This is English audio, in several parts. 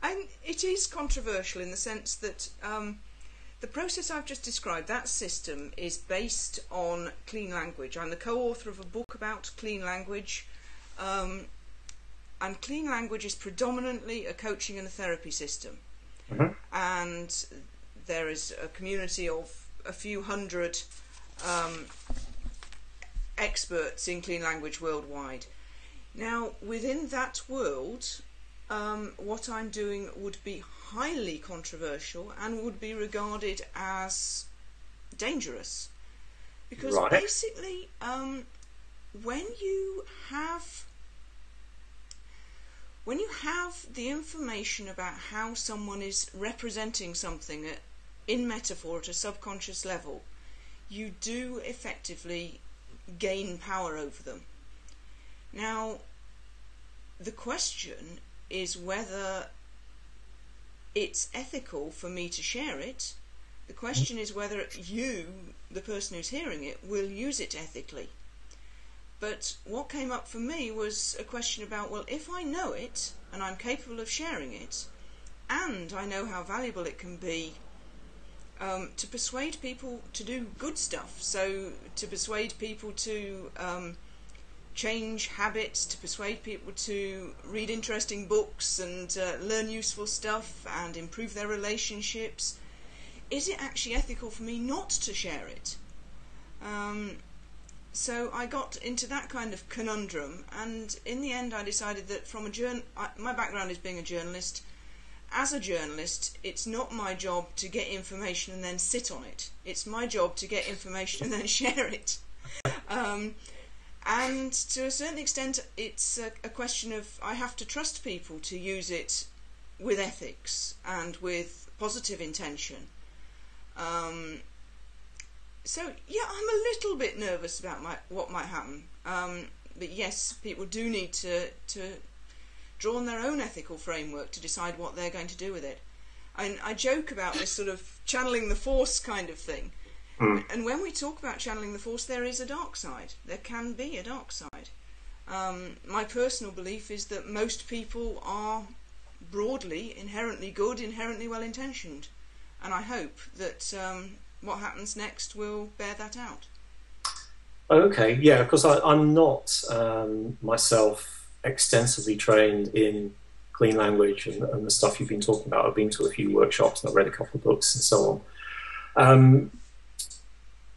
And it is controversial in the sense that the process I've just described, that system, is based on clean language. I'm the co-author of a book about clean language, and clean language is predominantly a coaching and a therapy system. Mm-hmm. And there is a community of a few hundred experts in clean language worldwide. Now, within that world, what I'm doing would be highly controversial and would be regarded as dangerous, because Right. basically when you have the information about how someone is representing something in metaphor at a subconscious level, you do effectively gain power over them. Now, the question is whether it's ethical for me to share it. The question is whether you, the person who's hearing it, will use it ethically. But what came up for me was a question about, well, if I know it and I'm capable of sharing it, and I know how valuable it can be to persuade people to do good stuff, so to persuade people to change habits, to persuade people to read interesting books and learn useful stuff and improve their relationships, is it actually ethical for me not to share it? So I got into that kind of conundrum, and in the end I decided that from my background is being a journalist. As a journalist, it's not my job to get information and then sit on it. It's my job to get information and then share it. And to a certain extent, it's a question of, I have to trust people to use it with ethics and with positive intention. So yeah, I'm a little bit nervous about what might happen. But yes, people do need to draw on their own ethical framework to decide what they're going to do with it. I joke about this sort of channeling the force kind of thing. And when we talk about channeling the force, there is a dark side. There can be a dark side. My personal belief is that most people are broadly inherently good, inherently well-intentioned. And I hope that what happens next will bear that out. Okay, yeah, because I'm not myself extensively trained in clean language and the stuff you've been talking about. I've been to a few workshops and I've read a couple of books and so on.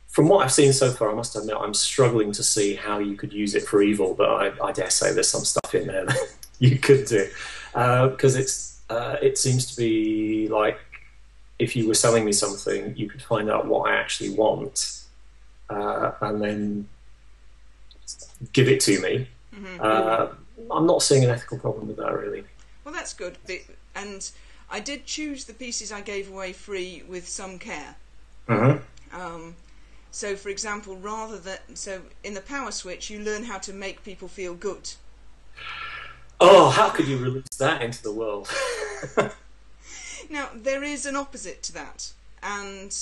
From what I've seen so far, I must admit I'm struggling to see how you could use it for evil, but I dare say there's some stuff in there that you could do. Because it seems to be like if you were selling me something, you could find out what I actually want and then give it to me. Mm-hmm. I'm not seeing an ethical problem with that, really. Well, that's good. And I did choose the pieces I gave away free with some care. Mm-hmm. So, for example, so in the power switch, you learn how to make people feel good. Oh, how could you release that into the world? Now, there is an opposite to that, and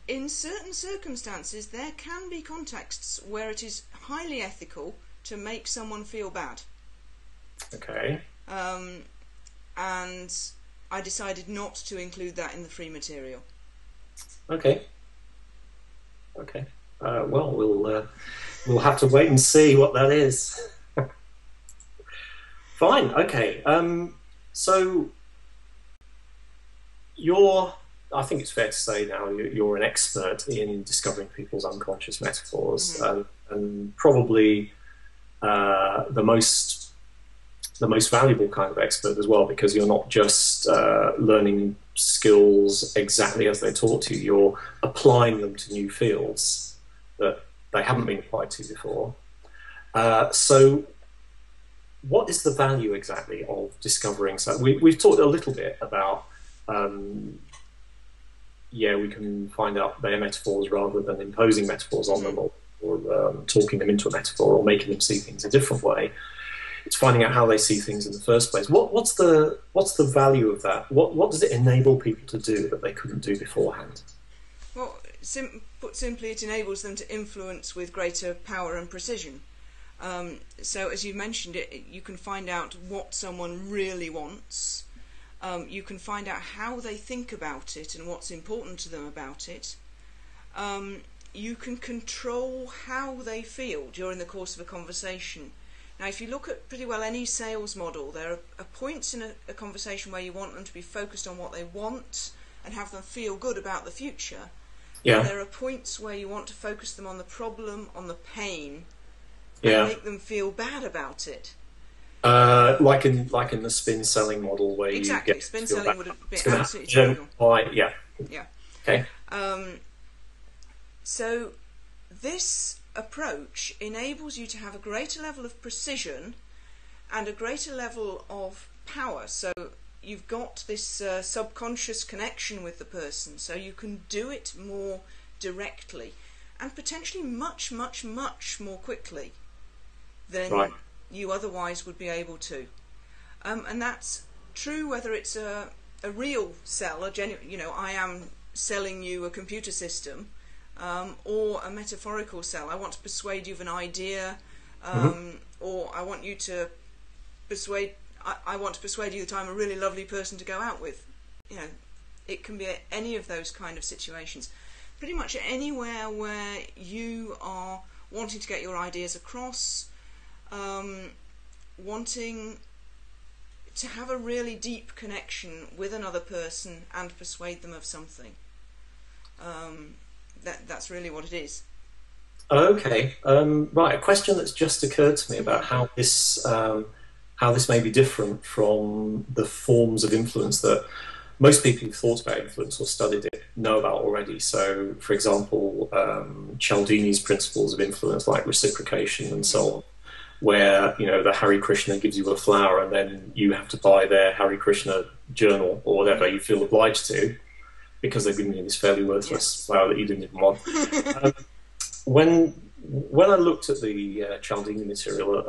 in certain circumstances, there can be contexts where it is highly ethical to make someone feel bad. Okay. And I decided not to include that in the free material. Okay. Okay. Well, we'll have to wait and see what that is. Fine. Okay. So I think it's fair to say now you're an expert in discovering people's unconscious metaphors, mm-hmm. and probably the most valuable kind of expert as well, because you're not just learning skills exactly as they're taught to you, you're applying them to new fields that they haven't been applied to before. So what is the value exactly of discovering? So we've talked a little bit about we can find out their metaphors rather than imposing metaphors on them, or talking them into a metaphor, or making them see things a different way. It's finding out how they see things in the first place. What's the value of that? What does it enable people to do that they couldn't do beforehand? Well, put simply, it enables them to influence with greater power and precision. So, as you mentioned, you can find out what someone really wants, You can find out how they think about it and what's important to them about it. You can control how they feel during the course of a conversation. Now, if you look at pretty well any sales model, there are points in a conversation where you want them to be focused on what they want and have them feel good about the future. Yeah. And there are points where you want to focus them on the problem, on the pain, Yeah. and make them feel bad about it. Like in the spin selling model where Exactly. you get Spin to feel selling bad. would have been It's gonna absolutely happen. typical. Why? Yeah. Yeah. Okay. So this approach enables you to have a greater level of precision and a greater level of power. So you've got this subconscious connection with the person, so you can do it more directly and potentially much, much, much more quickly than you otherwise would be able to. And that's true whether it's a real sell, I am selling you a computer system, or a metaphorical sell. I want to persuade you of an idea, or I want to persuade you that I'm a really lovely person to go out with. It can be any of those kind of situations. Pretty much anywhere where you are wanting to get your ideas across, wanting to have a really deep connection with another person and persuade them of something. That's really what it is. Okay. Right. A question that's just occurred to me about how this may be different from the forms of influence that most people who've thought about influence or studied it know about already. So, for example, Cialdini's principles of influence, like reciprocation and so on, where the Hare Krishna gives you a flower and then you have to buy their Hare Krishna journal or whatever you feel obliged to, because they've given you this fairly worthless flower that you didn't even want. When I looked at the Cialdini material,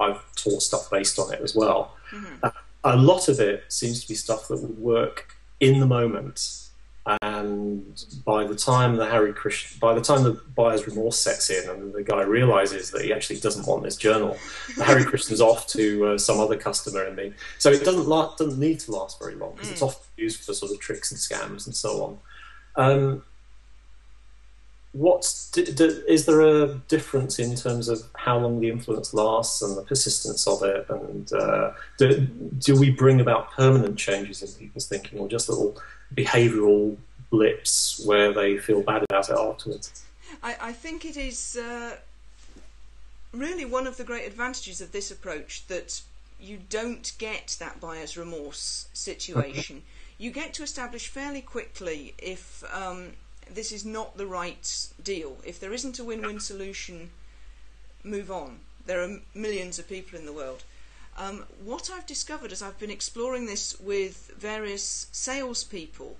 I've taught stuff based on it as well. A lot of it seems to be stuff that would work in the moment, and by the time the buyer's remorse sets in and the guy realizes that he actually doesn't want this journal, the Hare Krishna's off to some other customer, so it doesn't need to last very long, because it's often used for sort of tricks and scams and so on. Is there a difference in terms of how long the influence lasts and the persistence of it, and do we bring about permanent changes in people's thinking, or just little behavioural blips where they feel bad about it afterwards? I think it is really one of the great advantages of this approach that you don't get that buyer's remorse situation. You get to establish fairly quickly if this is not the right deal. If there isn't a win-win solution, move on. There are millions of people in the world. What I've discovered as I've been exploring this with various salespeople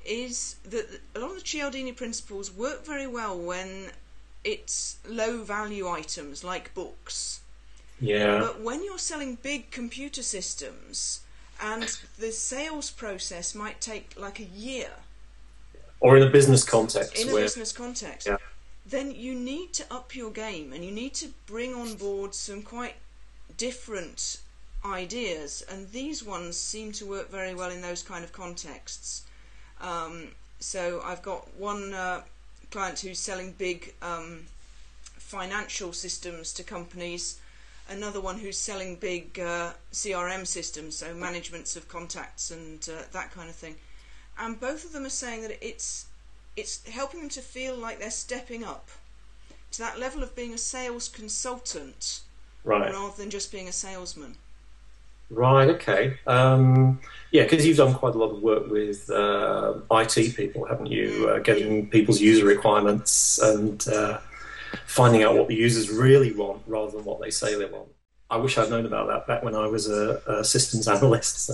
is that a lot of the Cialdini principles work very well when it's low-value items like books. Yeah. But when you're selling big computer systems and the sales process might take like a year, or in a business context. Yeah. Then you need to up your game and you need to bring on board some quite different ideas, and these ones seem to work very well in those kind of contexts. So I've got one client who's selling big financial systems to companies, another one who's selling big CRM systems, so managements of contacts and that kind of thing. And both of them are saying that it's helping them to feel like they're stepping up to that level of being a sales consultant, rather than just being a salesman. Right, okay. Yeah, because you've done quite a lot of work with IT people, haven't you? Getting people's user requirements and finding out what the users really want rather than what they say they want. I wish I'd known about that back when I was a systems analyst. So,